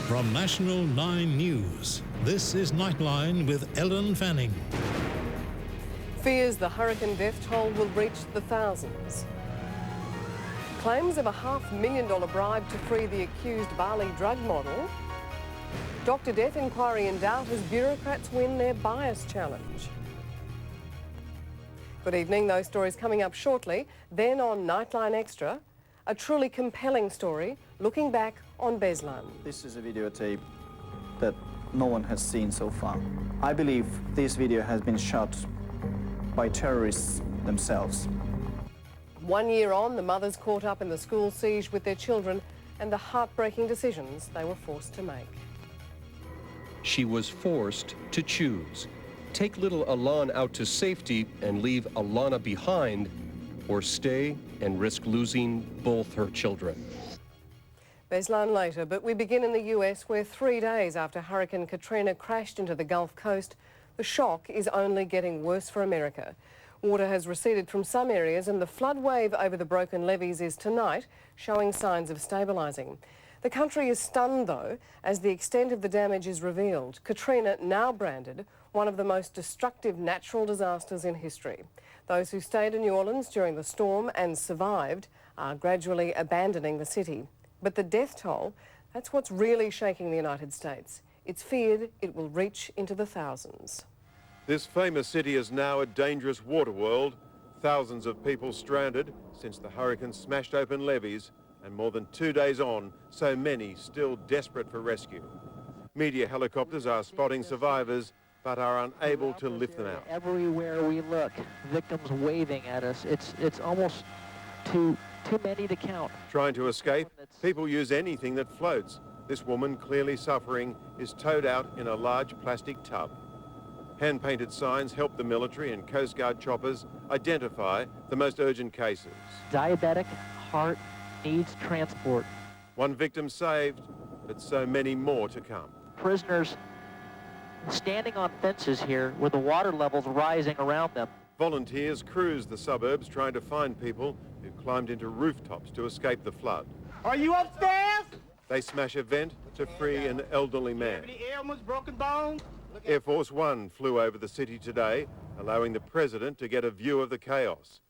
From National 9 News, this is Nightline with Ellen Fanning. Fears the hurricane death toll will reach the thousands. Claims of a $500,000 bribe to free the accused Bali drug model. Doctor death inquiry in doubt as bureaucrats win their bias challenge. Good evening, those stories coming up shortly. Then on Nightline Extra, a truly compelling story looking back on Beslan. This is a videotape that no one has seen so far. I believe this video has been shot by terrorists themselves. 1 year on, the mothers caught up in the school siege with their children and the heartbreaking decisions they were forced to make. She was forced to choose. Take little Alan out to safety and leave Alana behind, or stay and risk losing both her children. Beslan later, but we begin in the US, where 3 days after Hurricane Katrina crashed into the Gulf Coast, the shock is only getting worse for America. Water has receded from some areas and the flood wave over the broken levees is tonight showing signs of stabilising. The country is stunned, though, as the extent of the damage is revealed. Katrina, now branded one of the most destructive natural disasters in history. Those who stayed in New Orleans during the storm and survived are gradually abandoning the city. But the death toll, that's what's really shaking the United States. It's feared it will reach into the thousands. This famous city is now a dangerous water world. Thousands of people stranded since the hurricane smashed open levees, and more than 2 days on, so many still desperate for rescue. Media helicopters are spotting survivors, but are unable to lift them out. Everywhere we look, victims waving at us. It's almost too many to count. Trying to escape, people use anything that floats. This woman, clearly suffering, is towed out in a large plastic tub. Hand-painted signs help the military and Coast Guard choppers identify the most urgent cases. Diabetic heart needs transport. One victim saved, but so many more to come. Prisoners standing on fences here with the water levels rising around them. Volunteers cruise the suburbs trying to find people who climbed into rooftops to escape the flood. Are you upstairs? They smash a vent to free an elderly man. Any ailments, broken bones? Air Force One flew over the city today, allowing the president to get a view of the chaos.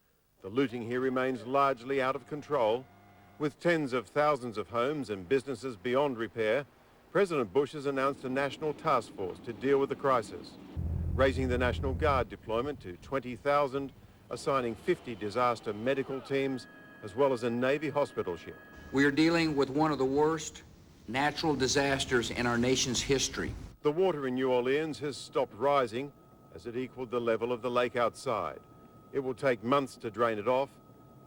The looting here remains largely out of control. With tens of thousands of homes and businesses beyond repair, President Bush has announced a national task force to deal with the crisis, raising the National Guard deployment to 20,000, assigning 50 disaster medical teams, as well as a Navy hospital ship. We are dealing with one of the worst natural disasters in our nation's history. The water in New Orleans has stopped rising as it equaled the level of the lake outside. It will take months to drain it off,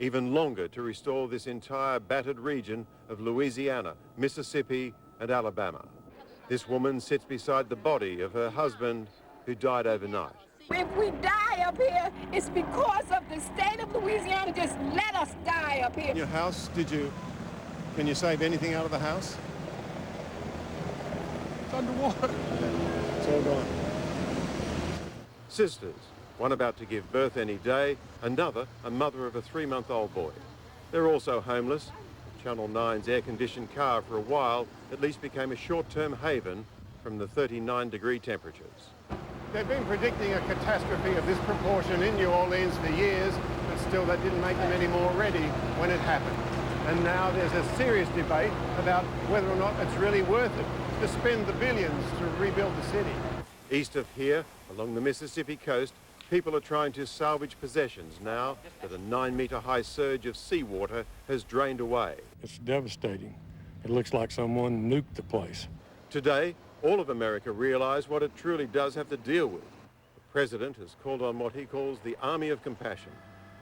even longer to restore this entire battered region of Louisiana, Mississippi, and Alabama. This woman sits beside the body of her husband who died overnight. If we die up here, it's because of the state of Louisiana. Just let us die up here. Your house, can you save anything out of the house? It's underwater. It's all gone. Sisters, one about to give birth any day, another a mother of a 3-month-old boy. They're also homeless. Channel 9's air-conditioned car for a while at least became a short-term haven from the 39-degree temperatures. They've been predicting a catastrophe of this proportion in New Orleans for years, but still that didn't make them any more ready when it happened. And now there's a serious debate about whether or not it's really worth it to spend the billions to rebuild the city. East of here, along the Mississippi coast, people are trying to salvage possessions now that a 9-metre-high surge of seawater has drained away. It's devastating. It looks like someone nuked the place. Today, all of America realise what it truly does have to deal with. The president has called on what he calls the Army of Compassion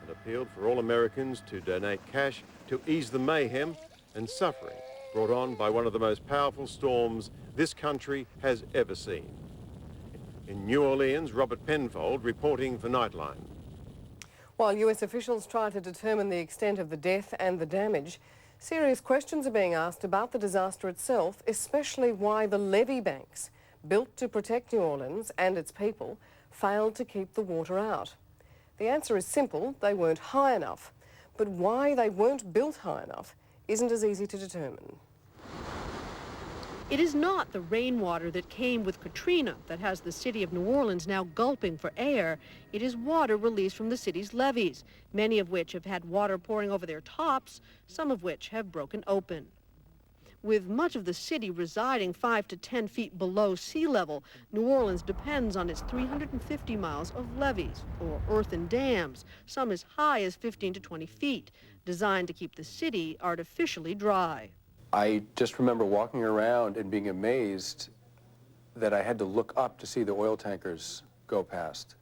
and appealed for all Americans to donate cash to ease the mayhem and suffering brought on by one of the most powerful storms this country has ever seen. In New Orleans, Robert Penfold reporting for Nightline. While US officials try to determine the extent of the death and the damage, serious questions are being asked about the disaster itself, especially why the levee banks, built to protect New Orleans and its people, failed to keep the water out. The answer is simple: they weren't high enough. But why they weren't built high enough isn't as easy to determine. It is not the rainwater that came with Katrina that has the city of New Orleans now gulping for air. It is water released from the city's levees, many of which have had water pouring over their tops, some of which have broken open. With much of the city residing 5 to 10 feet below sea level, New Orleans depends on its 350 miles of levees, or earthen dams, some as high as 15 to 20 feet, designed to keep the city artificially dry. I just remember walking around and being amazed that I had to look up to see the oil tankers go past.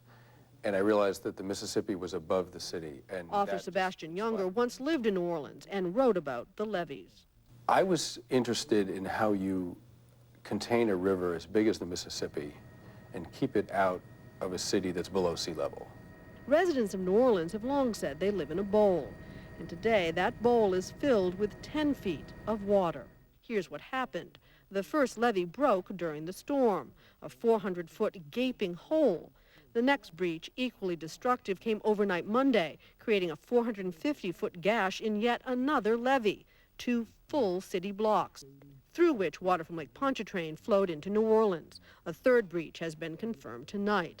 And I realized that the Mississippi was above the city. And Author Sebastian Younger once lived in New Orleans and wrote about the levees. I was interested in how you contain a river as big as the Mississippi and keep it out of a city that's below sea level. Residents of New Orleans have long said they live in a bowl. And today, that bowl is filled with 10 feet of water. Here's what happened. The first levee broke during the storm, a 400-foot gaping hole. The next breach, equally destructive, came overnight Monday, creating a 450-foot gash in yet another levee, 2 full city blocks, through which water from Lake Pontchartrain flowed into New Orleans. A third breach has been confirmed tonight.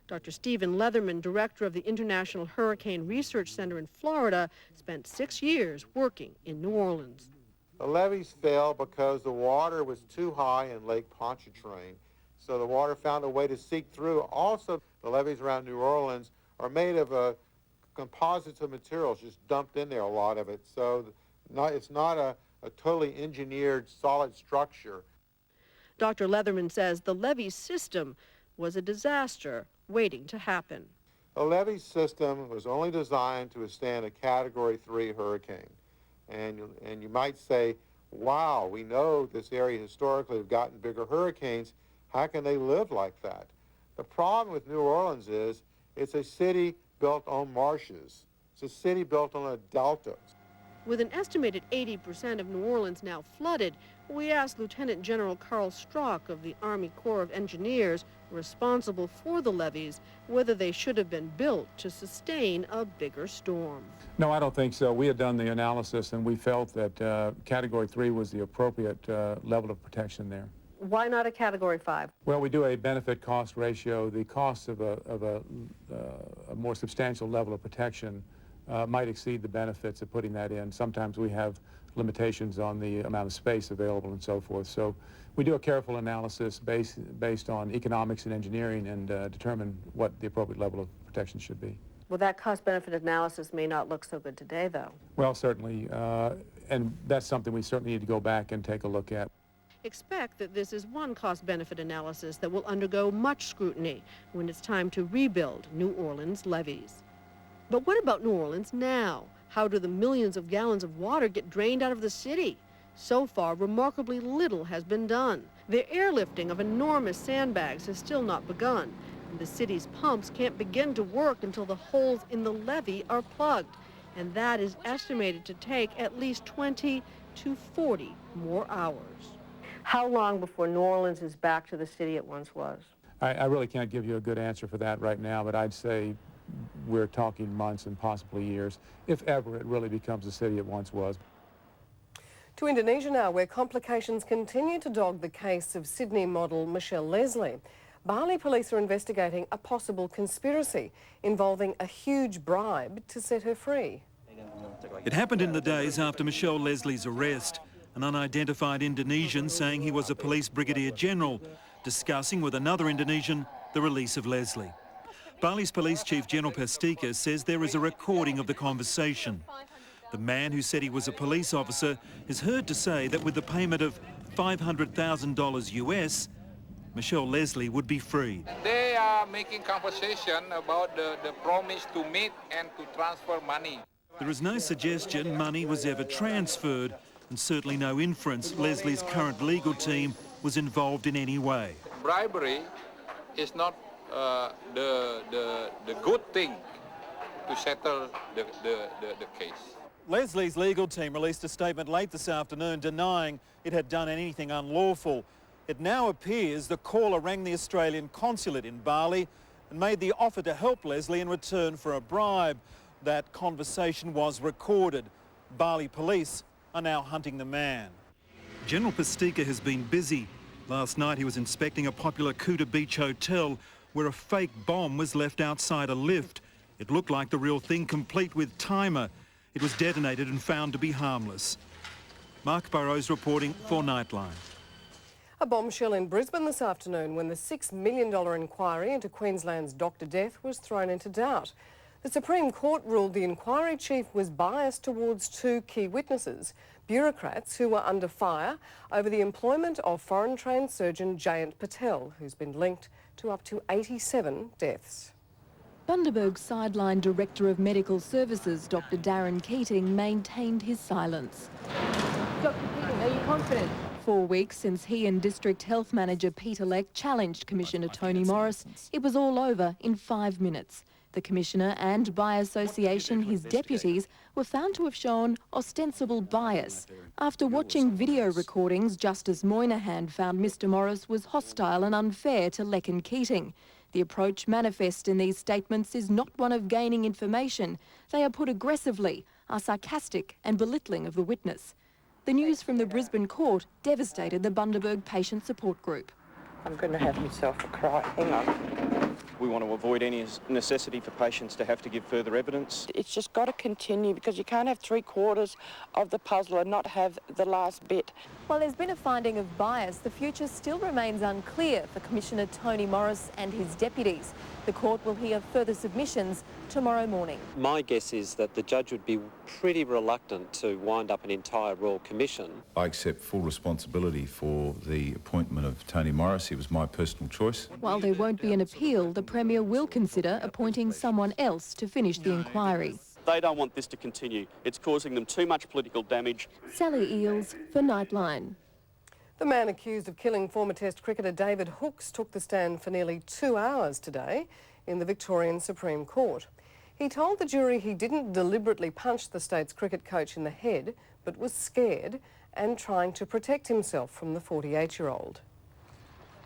Dr. Stephen Leatherman, director of the International Hurricane Research Center in Florida, spent 6 years working in New Orleans. The levees fell because the water was too high in Lake Pontchartrain, so the water found a way to seep through. Also, the levees around New Orleans are made of composites of materials, just dumped in there, a lot of it. So it's not a totally engineered solid structure. Dr. Leatherman says the levee system was a disaster waiting to happen. The levee system was only designed to withstand a Category 3 hurricane. And you might say, wow, we know this area historically have gotten bigger hurricanes. How can they live like that? The problem with New Orleans is it's a city built on marshes. It's a city built on a delta. With an estimated 80% of New Orleans now flooded, we asked Lieutenant General Carl Strock of the Army Corps of Engineers, responsible for the levees, whether they should have been built to sustain a bigger storm. No, I don't think so. We had done the analysis and we felt that Category 3 was the appropriate level of protection there. Why not a Category 5? Well, we do a benefit-cost ratio. The cost of a more substantial level of protection might exceed the benefits of putting that in. Sometimes we have limitations on the amount of space available and so forth. So we do a careful analysis based on economics and engineering and determine what the appropriate level of protection should be. Well, that cost-benefit analysis may not look so good today, though. Well, certainly, and that's something we certainly need to go back and take a look at. Expect that this is one cost-benefit analysis that will undergo much scrutiny when it's time to rebuild New Orleans levees. But what about New Orleans now? How do the millions of gallons of water get drained out of the city? So far, remarkably little has been done. The airlifting of enormous sandbags has still not begun, and the city's pumps can't begin to work until the holes in the levee are plugged, and that is estimated to take at least 20 to 40 more hours. How long before New Orleans is back to the city it once was? I really can't give you a good answer for that right now, but I'd say we're talking months and possibly years, if ever it really becomes the city it once was. To Indonesia now, where complications continue to dog the case of Sydney model Michelle Leslie. Bali police are investigating a possible conspiracy involving a huge bribe to set her free. It happened in the days after Michelle Leslie's arrest. An unidentified Indonesian saying he was a police brigadier general, discussing with another Indonesian the release of Leslie. Bali's Police Chief General Pastika says there is a recording of the conversation. The man who said he was a police officer is heard to say that with the payment of $500,000 US, Michelle Leslie would be freed. They are making conversation about the promise to meet and to transfer money. There is no suggestion money was ever transferred, and certainly no inference Leslie's current legal team was involved in any way. Bribery is not the good thing to settle the case. Leslie's legal team released a statement late this afternoon denying it had done anything unlawful. It now appears the caller rang the Australian consulate in Bali and made the offer to help Leslie in return for a bribe. That conversation was recorded. Bali police are now hunting the man. General Pastica has been busy. Last night he was inspecting a popular Kuta Beach hotel where a fake bomb was left outside a lift. It looked like the real thing, complete with timer. It was detonated and found to be harmless. Mark Burrows reporting for Nightline. A bombshell in Brisbane this afternoon when the $6 million inquiry into Queensland's doctor death was thrown into doubt. The Supreme Court ruled the inquiry chief was biased towards two key witnesses, bureaucrats who were under fire over the employment of foreign-trained surgeon Jayant Patel, who's been linked to up to 87 deaths. Bundaberg's sideline Director of Medical Services, Dr Darren Keating, maintained his silence. Dr Keating, are you confident? 4 weeks since he and District Health Manager Peter Leck challenged Commissioner Tony Morris, it was all over in 5 minutes. The Commissioner and, by association, his deputies were found to have shown ostensible bias. After watching video recordings, Justice Moynihan found Mr Morris was hostile and unfair to Leck and Keating. The approach manifest in these statements is not one of gaining information. They are put aggressively, are sarcastic and belittling of the witness. The news from the Brisbane court devastated the Bundaberg Patient Support Group. I'm going to have myself a cry. Hang on. We want to avoid any necessity for patients to have to give further evidence. It's just got to continue because you can't have 3/4 of the puzzle and not have the last bit. While there's been a finding of bias, the future still remains unclear for Commissioner Tony Morris and his deputies. The court will hear further submissions tomorrow morning. My guess is that the judge would be pretty reluctant to wind up an entire Royal Commission. I accept full responsibility for the appointment of Tony Morris. It was my personal choice. While there won't be an appeal, the Premier will consider appointing someone else to finish the inquiry. They don't want this to continue. It's causing them too much political damage. Sally Eales for Nightline. The man accused of killing former Test cricketer David Hookes took the stand for nearly 2 hours today in the Victorian Supreme Court. He told the jury he didn't deliberately punch the state's cricket coach in the head, but was scared and trying to protect himself from the 48-year-old.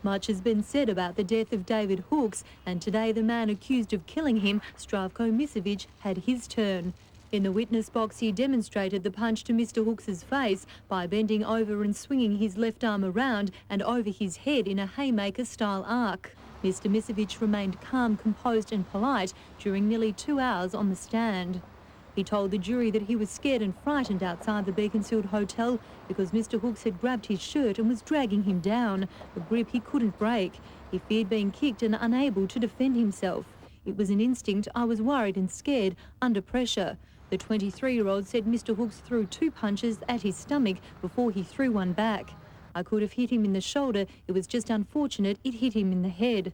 Much has been said about the death of David Hookes, and today the man accused of killing him, Zdravko Misevic, had his turn. In the witness box, he demonstrated the punch to Mr Hookes' face by bending over and swinging his left arm around and over his head in a haymaker-style arc. Mr Misevic remained calm, composed and polite during nearly 2 hours on the stand. He told the jury that he was scared and frightened outside the Beaconsfield Hotel because Mr Hookes had grabbed his shirt and was dragging him down, a grip he couldn't break. He feared being kicked and unable to defend himself. It was an instinct. I was worried and scared, under pressure. The 23-year-old said Mr Hookes threw 2 punches at his stomach before he threw one back. I could have hit him in the shoulder. It was just unfortunate it hit him in the head.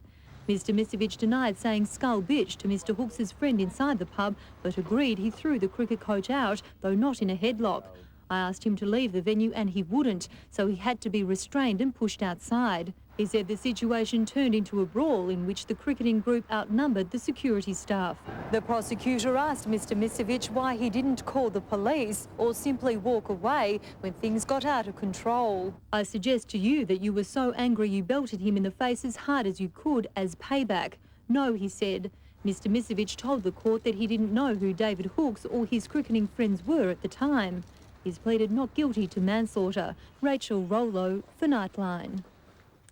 Mr Misevic denied saying skull bitch to Mr Hookes' friend inside the pub, but agreed he threw the cricket coach out, though not in a headlock. I asked him to leave the venue and he wouldn't, so he had to be restrained and pushed outside. He said the situation turned into a brawl in which the cricketing group outnumbered the security staff. The prosecutor asked Mr Misevic why he didn't call the police or simply walk away when things got out of control. I suggest to you that you were so angry you belted him in the face as hard as you could as payback. No, he said. Mr Misevic told the court that he didn't know who David Hookes or his cricketing friends were at the time. He's pleaded not guilty to manslaughter. Rachel Rollo for Nightline.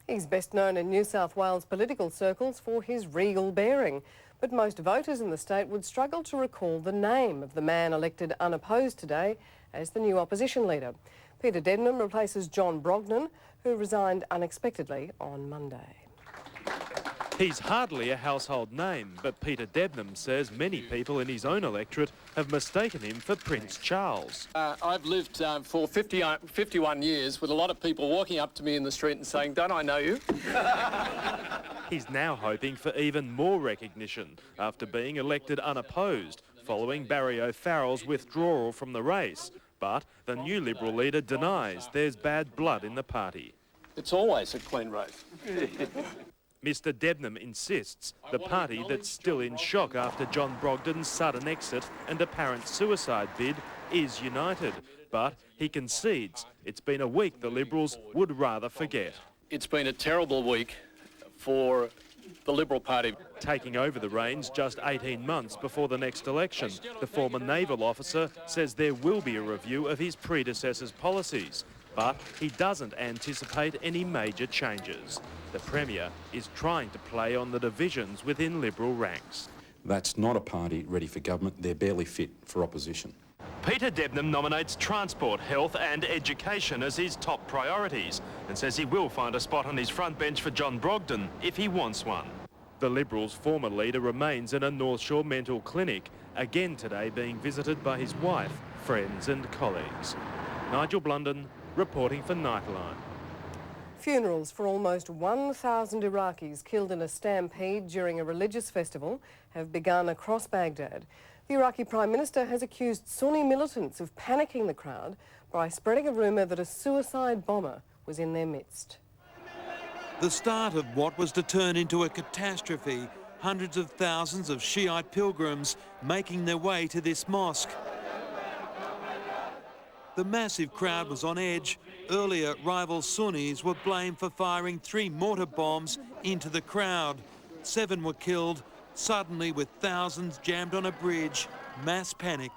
He's best known in New South Wales political circles for his regal bearing, but most voters in the state would struggle to recall the name of the man elected unopposed today as the new opposition leader. Peter Debnam replaces John Brogden, who resigned unexpectedly on Monday. He's hardly a household name, but Peter Debnam says many people in his own electorate have mistaken him for Prince Charles. I've lived for 51 years with a lot of people walking up to me in the street and saying, "Don't I know you?" He's now hoping for even more recognition after being elected unopposed following Barry O'Farrell's withdrawal from the race. But the new Liberal leader denies there's bad blood in the party. It's always a clean race. Mr Debnam insists the party that's still in shock after John Brogden's sudden exit and apparent suicide bid is united. But he concedes it's been a week the Liberals would rather forget. It's been a terrible week for the Liberal Party. Taking over the reins just 18 months before the next election, the former naval officer says there will be a review of his predecessor's policies. But he doesn't anticipate any major changes. The Premier is trying to play on the divisions within Liberal ranks. That's not a party ready for government. They're barely fit for opposition. Peter Debnam nominates transport, health and education as his top priorities and says he will find a spot on his front bench for John Brogden if he wants one. The Liberals' former leader remains in a North Shore mental clinic, again today being visited by his wife, friends and colleagues. Nigel Blunden reporting for Nightline. Funerals for almost 1,000 Iraqis killed in a stampede during a religious festival have begun across Baghdad. The Iraqi Prime Minister has accused Sunni militants of panicking the crowd by spreading a rumour that a suicide bomber was in their midst. The start of what was to turn into a catastrophe, hundreds of thousands of Shiite pilgrims making their way to this mosque. The massive crowd was on edge. Earlier, rival Sunnis were blamed for firing 3 mortar bombs into the crowd. 7 were killed. Suddenly, with thousands jammed on a bridge, mass panic.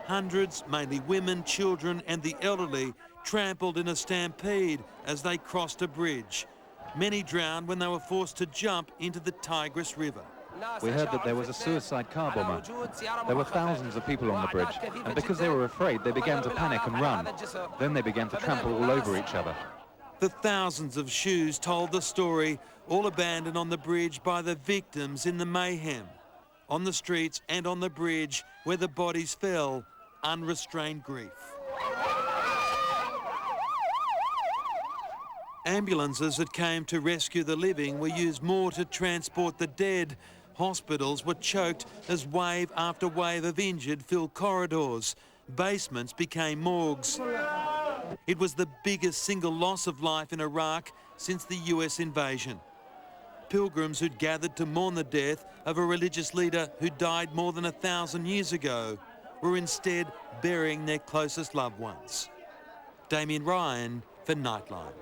Hundreds, mainly women, children and the elderly, trampled in a stampede as they crossed a bridge. Many drowned when they were forced to jump into the Tigris River. We heard that there was a suicide car bomber. There were thousands of people on the bridge, and because they were afraid, they began to panic and run. Then they began to trample all over each other. The thousands of shoes told the story, all abandoned on the bridge by the victims in the mayhem. On the streets and on the bridge where the bodies fell, unrestrained grief. Ambulances that came to rescue the living were used more to transport the dead. Hospitals were choked as wave after wave of injured filled corridors. Basements became morgues. It was the biggest single loss of life in Iraq since the US invasion. Pilgrims who'd gathered to mourn the death of a religious leader who died more than 1,000 years ago were instead burying their closest loved ones. Damien Ryan for Nightline.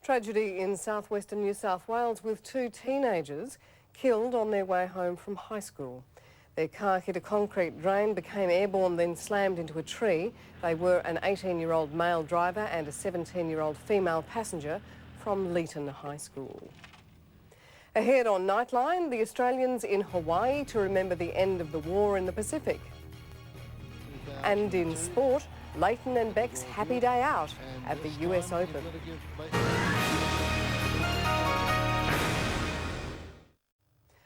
Tragedy in southwestern New South Wales with 2 teenagers killed on their way home from high school. Their car hit a concrete drain, became airborne, then slammed into a tree. They were an 18-year-old male driver and a 17-year-old female passenger from Leeton High School. Ahead on Nightline, the Australians in Hawaii to remember the end of the war in the Pacific. And in sport, Leighton and Beck's happy day out at the US Open.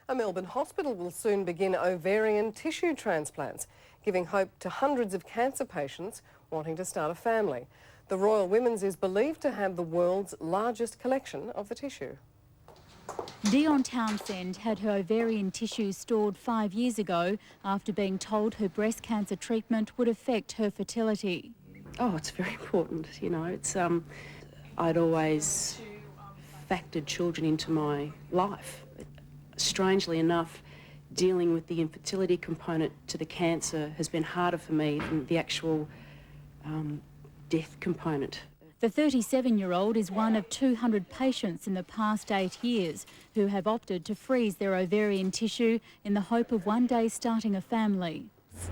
A Melbourne hospital will soon begin ovarian tissue transplants, giving hope to hundreds of cancer patients wanting to start a family. The Royal Women's is believed to have the world's largest collection of the tissue. Dion Townsend had her ovarian tissue stored 5 years ago after being told her breast cancer treatment would affect her fertility. Oh, it's very important, you know. It's I'd always factored children into my life. Strangely enough, dealing with the infertility component to the cancer has been harder for me than the actual death component. The 37-year-old is one of 200 patients in the past 8 years who have opted to freeze their ovarian tissue in the hope of one day starting a family.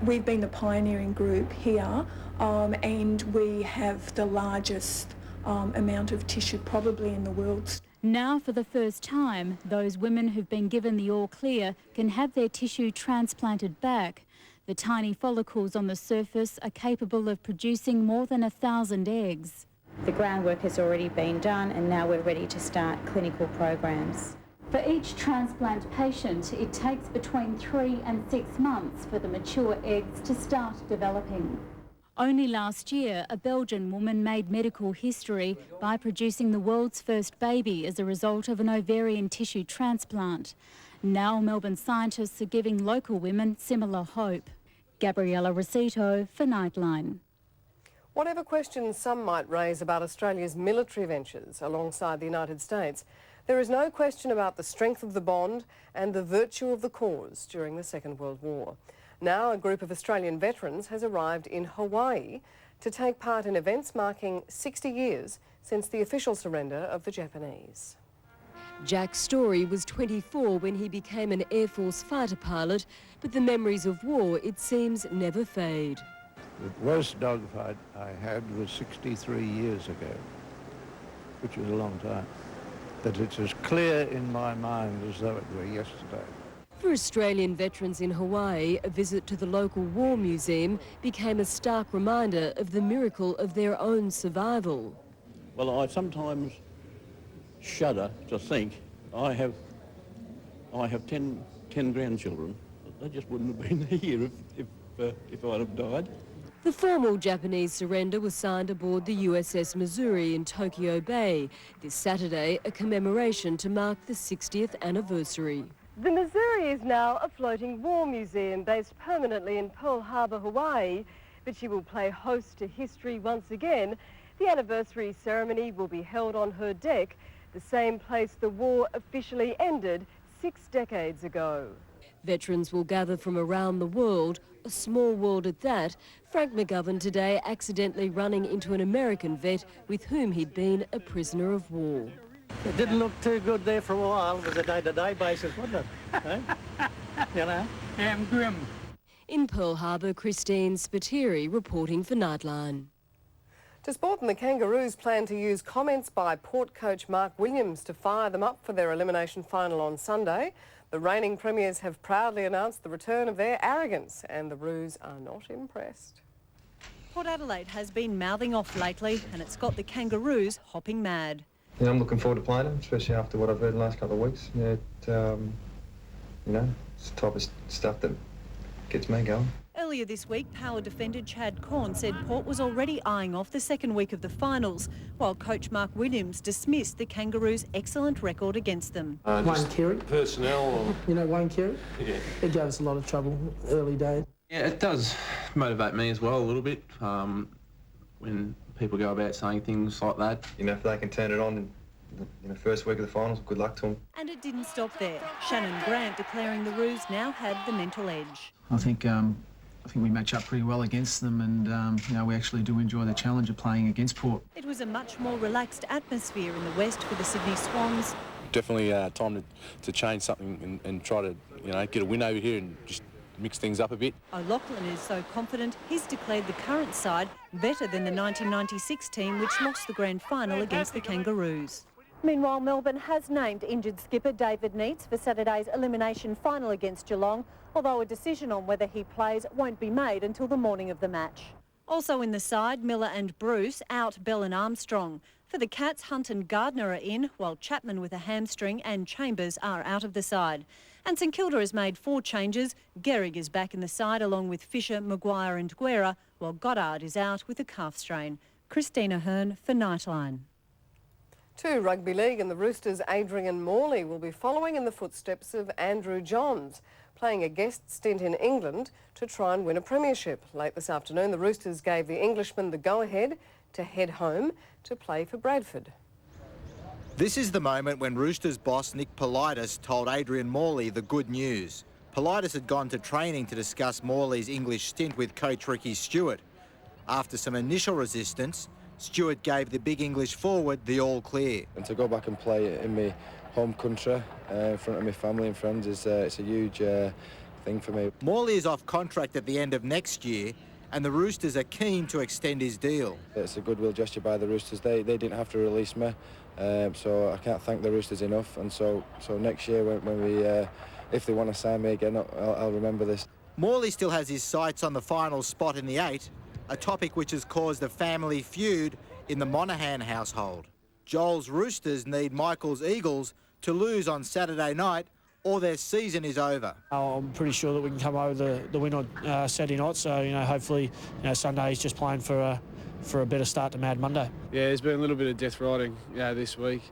We've been the pioneering group here and we have the largest amount of tissue probably in the world. Now, for the first time, those women who've been given the all clear can have their tissue transplanted back. The tiny follicles on the surface are capable of producing more than 1,000 eggs. The groundwork has already been done and now we're ready to start clinical programs. For each transplant patient, it takes between 3 and 6 months for the mature eggs to start developing. Only last year, a Belgian woman made medical history by producing the world's first baby as a result of an ovarian tissue transplant. Now Melbourne scientists are giving local women similar hope. Gabriella Rosito for Nightline. Whatever questions some might raise about Australia's military ventures alongside the United States, there is no question about the strength of the bond and the virtue of the cause during the Second World War. Now a group of Australian veterans has arrived in Hawaii to take part in events marking 60 years since the official surrender of the Japanese. Jack Story was 24 when he became an Air Force fighter pilot, but the memories of war, it seems, never fade. The worst dogfight I had was 63 years ago, which was a long time. But it's as clear in my mind as though it were yesterday. For Australian veterans in Hawaii, a visit to the local war museum became a stark reminder of the miracle of their own survival. Well, I sometimes shudder to think I have 10 grandchildren. They just wouldn't have been here if I'd have died. The formal Japanese surrender was signed aboard the USS Missouri in Tokyo Bay. This Saturday, a commemoration to mark the 60th anniversary. The Missouri is now a floating war museum based permanently in Pearl Harbor, Hawaii, but she will play host to history once again. The anniversary ceremony will be held on her deck, the same place the war officially ended 6 decades ago. Veterans will gather from around the world, a small world at that. Frank McGovern today accidentally running into an American vet with whom he'd been a prisoner of war. It didn't look too good there for a while. It was a day-to-day basis, wasn't it? You know, damn grim. In Pearl Harbor, Christine Spiteri reporting for Nightline. To sport, and the Kangaroos plan to use comments by Port coach Mark Williams to fire them up for their elimination final on Sunday. The reigning premiers have proudly announced the return of their arrogance, and the Roos are not impressed. Port Adelaide has been mouthing off lately, and it's got the Kangaroos hopping mad. Yeah, I'm looking forward to playing them, especially after what I've heard in the last couple of weeks. Yeah, you know, it's the type of stuff that gets me going. Earlier this week, power defender Chad Corn said Port was already eyeing off the second week of the finals, while coach Mark Williams dismissed the Kangaroos' excellent record against them. Wayne Carey. Personnel or... You know Wayne Carey? Yeah. He gave us a lot of trouble early days. Yeah, it does motivate me as well a little bit when people go about saying things like that. You know, if they can turn it on in the first week of the finals, good luck to them. And it didn't stop there. Shannon Grant declaring the Roos now had the mental edge. I think we match up pretty well against them, and you know, we actually do enjoy the challenge of playing against Port. It was a much more relaxed atmosphere in the West for the Sydney Swans. Definitely time to change something and try to, you know, get a win over here and just mix things up a bit. O'Loughlin is so confident he's declared the current side better than the 1996 team, which lost the grand final against the Kangaroos. Meanwhile, Melbourne has named injured skipper David Neitz for Saturday's elimination final against Geelong, although a decision on whether he plays won't be made until the morning of the match. Also in the side, Miller and Bruce out Bell and Armstrong. For the Cats, Hunt and Gardner are in, while Chapman with a hamstring and Chambers are out of the side. And St Kilda has made 4 changes. Gehrig is back in the side along with Fisher, Maguire and Guerra, while Goddard is out with a calf strain. Christina Hearn for Nightline. To rugby league, and the Roosters' Adrian Morley will be following in the footsteps of Andrew Johns, playing a guest stint in England to try and win a premiership. Late this afternoon, the Roosters gave the Englishman the go-ahead to head home to play for Bradford. This is the moment when Roosters boss Nick Politis told Adrian Morley the good news. Politis had gone to training to discuss Morley's English stint with coach Ricky Stewart. After some initial resistance, Stewart gave the big English forward the all-clear. And to go back and play in my home country, in front of my family and friends, is it's a huge thing for me. Morley is off contract at the end of next year, and the Roosters are keen to extend his deal. It's a goodwill gesture by the Roosters. They didn't have to release me, so I can't thank the Roosters enough. And so next year when we, if they want to sign me again, I'll remember this. Morley still has his sights on the final spot in the 8, a topic which has caused a family feud in the Monaghan household. Joel's Roosters need Michael's Eagles to lose on Saturday night, or their season is over. I'm pretty sure that we can come over the win on Saturday night, so, you know, hopefully, you know, Sunday is just playing for a better start to Mad Monday. Yeah, there's been a little bit of death riding, this week,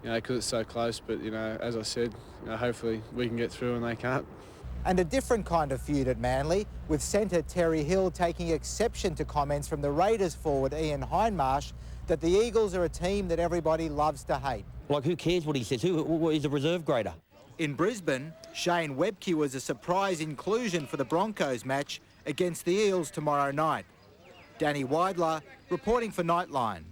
because it's so close, but, as I said, hopefully we can get through and they can't. And a different kind of feud at Manly, with centre Terry Hill taking exception to comments from the Raiders forward Ian Hindmarsh that the Eagles are a team that everybody loves to hate. Like, who cares what he says? Who is a reserve grader? In Brisbane, Shane Webke was a surprise inclusion for the Broncos match against the Eels tomorrow night. Danny Weidler reporting for Nightline.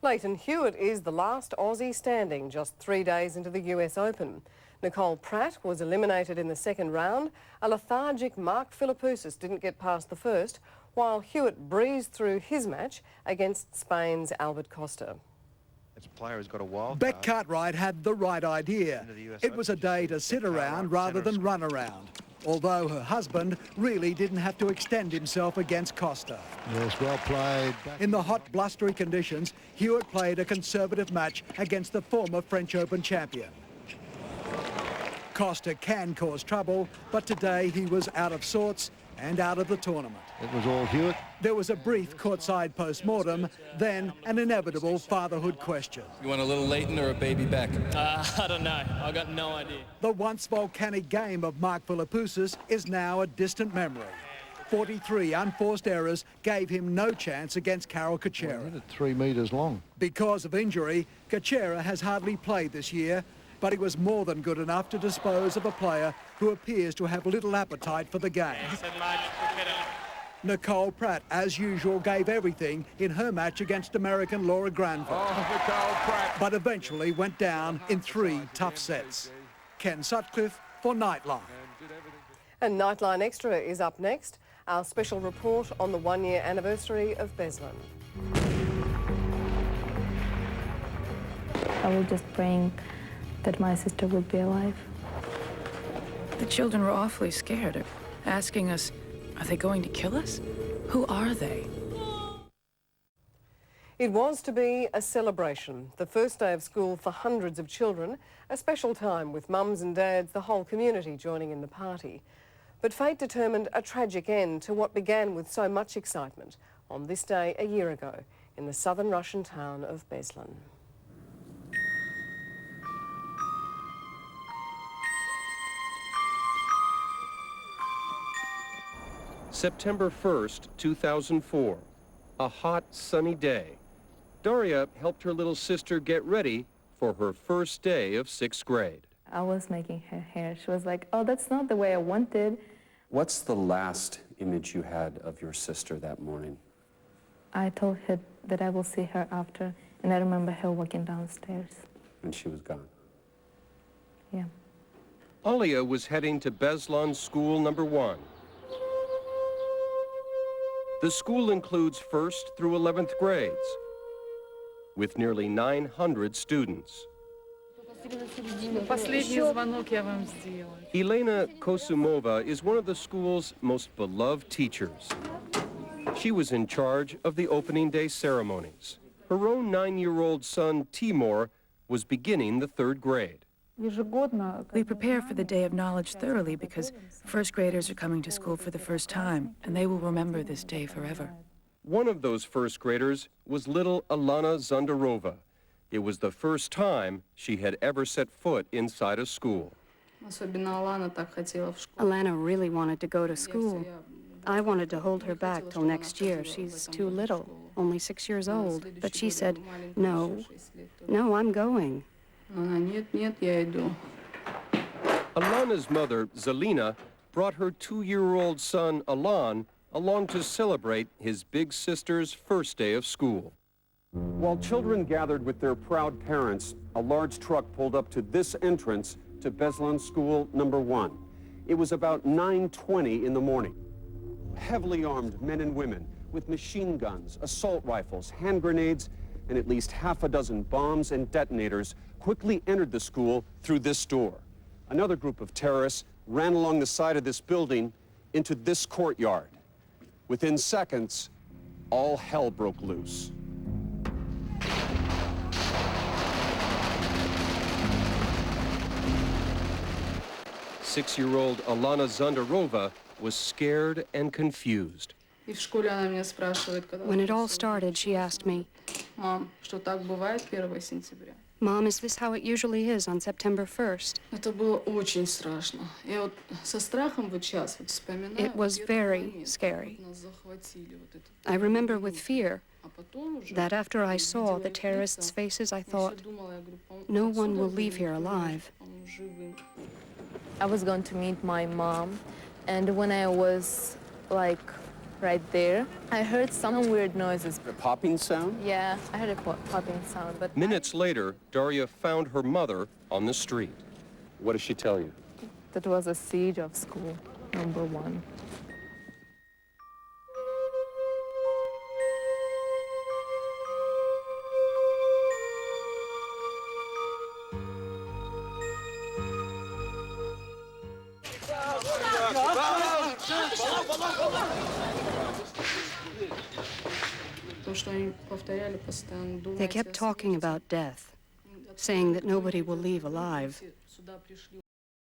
Leighton Hewitt is the last Aussie standing, just 3 days into the US Open. Nicole Pratt was eliminated in the second round. A lethargic Mark Philippoussis didn't get past the first, while Hewitt breezed through his match against Spain's Albert Costa. As a player who's got a wild Beck Cartwright had the right idea. It was a day to sit around rather than run around, although her husband really didn't have to extend himself against Costa. Yes, well played. In the hot, blustery conditions, Hewitt played a conservative match against the former French Open champion. Costa can cause trouble, but today he was out of sorts and out of the tournament. It was all Hewitt. There was a brief courtside post-mortem, then an inevitable fatherhood question. You want a little Leighton or a baby Beck? I don't know. I got no idea. The once volcanic game of Mark Philippoussis is now a distant memory. 43 unforced errors gave him no chance against Carol Kuchera. Well, 3 metres long. Because of injury, Kuchera has hardly played this year, but he was more than good enough to dispose of a player who appears to have little appetite for the game. Nicole Pratt, as usual, gave everything in her match against American Laura Granville. But eventually went down in 3 tough sets. Ken Sutcliffe for Nightline. And Nightline Extra is up next. Our special report on the 1-year anniversary of Beslan. I was just praying that my sister would be alive. The children were awfully scared, asking us, are they going to kill us? Who are they? It was to be a celebration, the first day of school for hundreds of children, a special time with mums and dads, the whole community joining in the party. But fate determined a tragic end to what began with so much excitement on this day a year ago in the southern Russian town of Beslan. September 1st, 2004. A hot, sunny day. Daria helped her little sister get ready for her first day of 6th grade. I was making her hair. She was like, oh, that's not the way I wanted. What's the last image you had of your sister that morning? I told her that I will see her after, and I remember her walking downstairs. And she was gone. Yeah. Alia was heading to Beslan School number 1. The school includes 1st through 11th grades, with nearly 900 students. Elena Kosumova is one of the school's most beloved teachers. She was in charge of the opening day ceremonies. Her own 9-year-old son, Timur, was beginning the 3rd grade. We prepare for the Day of Knowledge thoroughly because first graders are coming to school for the first time, and they will remember this day forever. One of those first graders was little Alana Zondarova. It was the first time she had ever set foot inside a school. Alana really wanted to go to school. I wanted to hold her back till next year. She's too little, only 6 years old. But she said, no, I'm going. Alana's mother, Zelina, brought her 2-year-old son, Alan, along to celebrate his big sister's first day of school. While children gathered with their proud parents, a large truck pulled up to this entrance to Beslan School number 1. It was about 9:20 in the morning. Heavily armed men and women with machine guns, assault rifles, hand grenades, and at least half a dozen bombs and detonators quickly entered the school through this door. Another group of terrorists ran along the side of this building into this courtyard. Within seconds, all hell broke loose. Six-year-old Alana Zondarova was scared and confused. When it all started, she asked me, Mom, is this how it usually is on September 1st? It was very scary. I remember with fear that after I saw the terrorists' faces, I thought, no one will leave here alive. I was going to meet my mom, and when I was, like, right there, I heard some weird noises. A popping sound? Yeah, I heard a popping sound, but... Minutes later, Daria found her mother on the street. What did she tell you? That was a siege of school number 1. They kept talking about death, saying that nobody will leave alive.